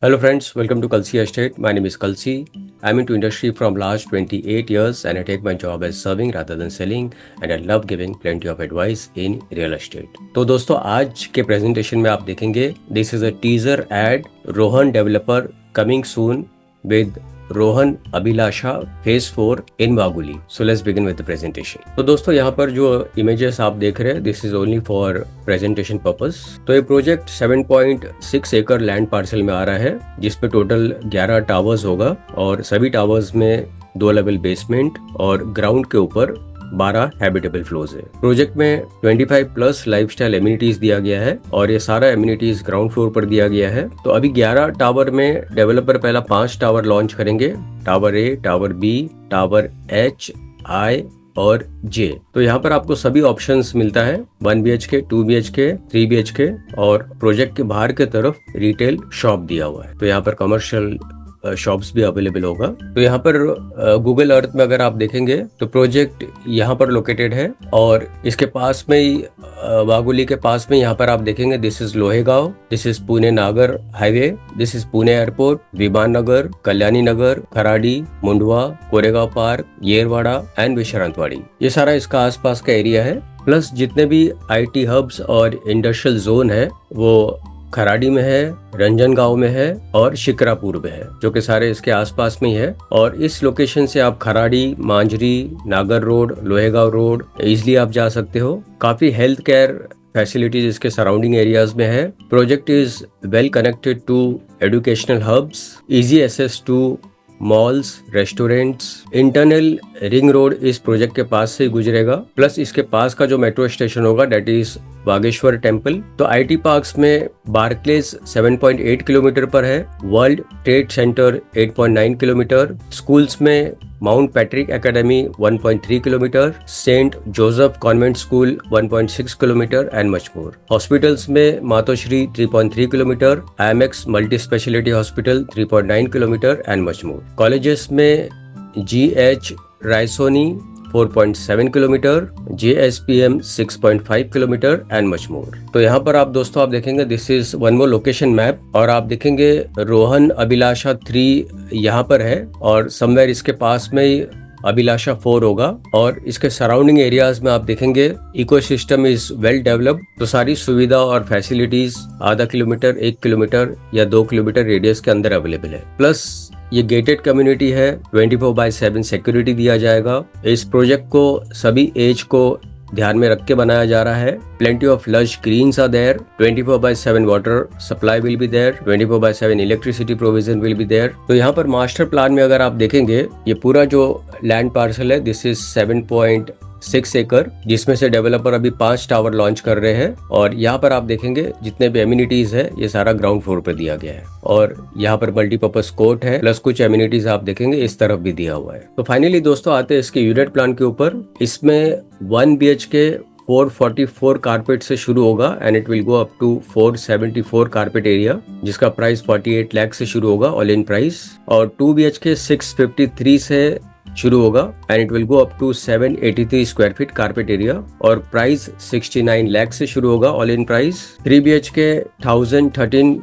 Hello friends, welcome to Kalsi Estate. My name is Kalsi. I'm into industry from last 28 years and I take my job as serving rather than selling and I love giving plenty of advice in real estate. तो दोस्तों आज के presentation में आप देखेंगे this is a teaser ad Rohan developer coming soon with Rohan Abhilasha phase 4 in Wagholi. So let's begin with the presentation. तो दोस्तों यहाँ पर जो इमेजेस आप देख रहे हैं this is only for presentation purpose. तो ये प्रोजेक्ट 7.6 एकड़ लैंड पार्सल में आ रहा है जिसपे टोटल 11 टावर्स होगा और सभी टावर्स में 2 लेवल बेसमेंट और ग्राउंड के ऊपर 12 हैबिटेबल फ्लोर्स है. प्रोजेक्ट में 25 प्लस लाइफस्टाइल एमिनिटीज दिया गया है और ये सारा एमिनिटीज ग्राउंड फ्लोर पर दिया गया है. तो अभी 11 टावर में डेवलपर पहला 5 टावर लॉन्च करेंगे. Tower A, tower B, tower H, I और जे. तो यहाँ पर आपको सभी ऑप्शंस मिलता है 1 BHK, 2 BHK, 3 BHK और प्रोजेक्ट के बाहर के तरफ रिटेल शॉप दिया हुआ है. तो यहाँ पर कमर्शियल शॉप्स भी अवेलेबल होगा. तो यहाँ पर गूगल अर्थ में अगर आप देखेंगे तो प्रोजेक्ट यहाँ पर लोकेटेड है और इसके पास में ही वागुली के पास में यहाँ पर आप देखेंगे this is Lohegaon, this is Pune Nagar highway, this is Pune airport, Viman Nagar, Kalyani Nagar, Kharadi, Mundhwa, Koregaon Park, Yerwada and Vishrantwadi. ये सारा इसका आसपास का एरिया है. प्लस जितने भी IT हब्स और इंडस्ट्रियल जोन है वो खराडी में है, रंजनगांव में है और शिक्रापुर में है जो कि सारे इसके आसपास में ही है. और इस लोकेशन से आप खराडी, मांजरी, नागर रोड, लोहेगांव रोड इजिली आप जा सकते हो. काफी हेल्थ केयर फैसिलिटीज इसके सराउंडिंग एरियाज में है. Project is well connected to educational hubs, easy access to malls, restaurants. Internal ring road इस प्रोजेक्ट के पास से गुजरेगा. प्लस इसके पास का जो मेट्रो स्टेशन होगा डेट इज बागेश्वर टेम्पल. तो IT पार्क्स में बार्कलेज 7.8 किलोमीटर पर है, World Trade Center 8.9 kilometre, schools में Mount Patrick Academy 1.3 kilometre, Saint Joseph Convent school 1.6 kilometre and much more. Hospitals में Matoshri 3.3 kilometre, IMX multi speciality hospital 3.9 kilometre and much more. Colleges में GH Raisoni 4.7 kilometre, JSPM 6.5 kilometre and much more. तो यहाँ पर आप दोस्तों आप देखेंगे this is one more location map और आप देखेंगे रोहन अभिलाषा 3 यहाँ पर है और समवेयर इसके पास में ही अभिलाषा 4 होगा. और इसके सराउंडिंग एरियाज में आप देखेंगे इकोसिस्टम इज वेल डेवलप्ड. तो सारी सुविधा और फैसिलिटीज आधा किलोमीटर, 1 किलोमीटर या 2 किलोमीटर रेडियस के अंदर अवेलेबल है. प्लस ये गेटेड कम्युनिटी है, 24/7 सिक्योरिटी दिया जाएगा. इस प्रोजेक्ट को सभी एज को ध्यान में रख के बनाया जा रहा है. Plenty of lush greens are there, 24/7 water supply will be there, 24/7 electricity provision will be there. तो यहाँ पर मास्टर प्लान में अगर आप देखेंगे ये पूरा जो लैंड पार्सल है दिस इज 7.6 एकड़ जिसमें से डेवलपर अभी 5 टावर लॉन्च कर रहे हैं. और यहाँ पर आप देखेंगे जितने भी एमिनिटीज है ये सारा ग्राउंड फ्लोर पे दिया गया है और यहाँ पर मल्टीपर्पज कोर्ट है प्लस कुछ एमिनिटीज आप देखेंगे इस तरफ भी दिया हुआ है. तो फाइनली दोस्तों आते हैं इसके यूनिट प्लान के ऊपर. इसमें 1 BHK 444 कारपेट से शुरू होगा and it will go up to 474 carpet area जिसका प्राइस 48 लाख से शुरू होगा ऑल इन प्राइस. और 2 BHK 653 से शुरू होगा and it will go up to 783 square feet carpet area और प्राइस 69 लाख से शुरू होगा all in price. 3 BHK 1013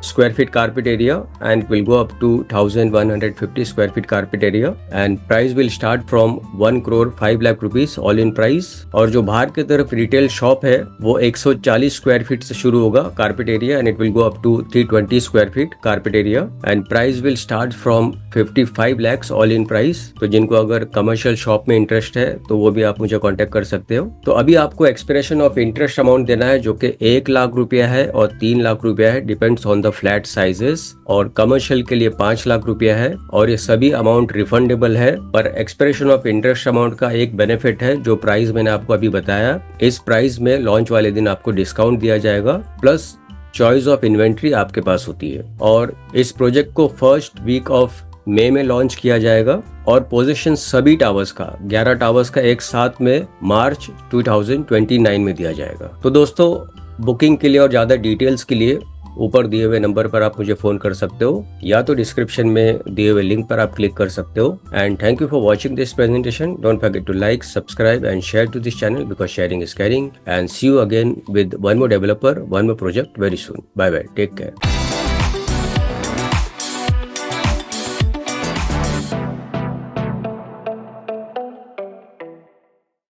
square feet carpet area and it will go up to 1150 square feet carpet area and price will start from 1 crore 5 lakh rupees all in price. और जो बाहर की तरफ retail shop है वो 140 square feet से शुरू होगा carpet area and it will go up to 320 square feet carpet area and price will start from 55 lakhs all in price. तो जिनको अगर कमर्शियल शॉप में इंटरेस्ट है तो वो भी आप मुझे कॉन्टेक्ट कर सकते हो. तो अभी आपको एक्सप्रेशन ऑफ इंटरेस्ट अमाउंट देना है जो कि 1 लाख रुपया है और 3 लाख रुपया है, depends on the flat sizes. और कमर्शियल के लिए 5 लाख रुपया है और ये सभी अमाउंट रिफंडेबल है. पर एक्सप्रेशन ऑफ इंटरेस्ट अमाउंट का एक बेनिफिट है जो प्राइस मैंने आपको अभी बताया. इस प्राइस में लॉन्च वाले दिन आपको डिस्काउंट दिया जाएगा प्लस चॉइस ऑफ इन्वेंट्री आपके पास होती है. और इस प्रोजेक्ट को फर्स्ट वीक ऑफ मई में लॉन्च किया जाएगा और पोजीशन सभी टावर्स का 11 टावर्स का एक साथ में मार्च 2029 में दिया जाएगा. तो दोस्तों बुकिंग के लिए और ज्यादा डिटेल्स के लिए ऊपर दिए हुए नंबर पर आप मुझे फोन कर सकते हो या तो डिस्क्रिप्शन में दिए हुए लिंक पर आप क्लिक कर सकते हो. And thank you for watching this presentation. Don't forget to like, subscribe and share to this channel because sharing is caring. And see you again with one more developer, one more project very soon. Bye bye, take care.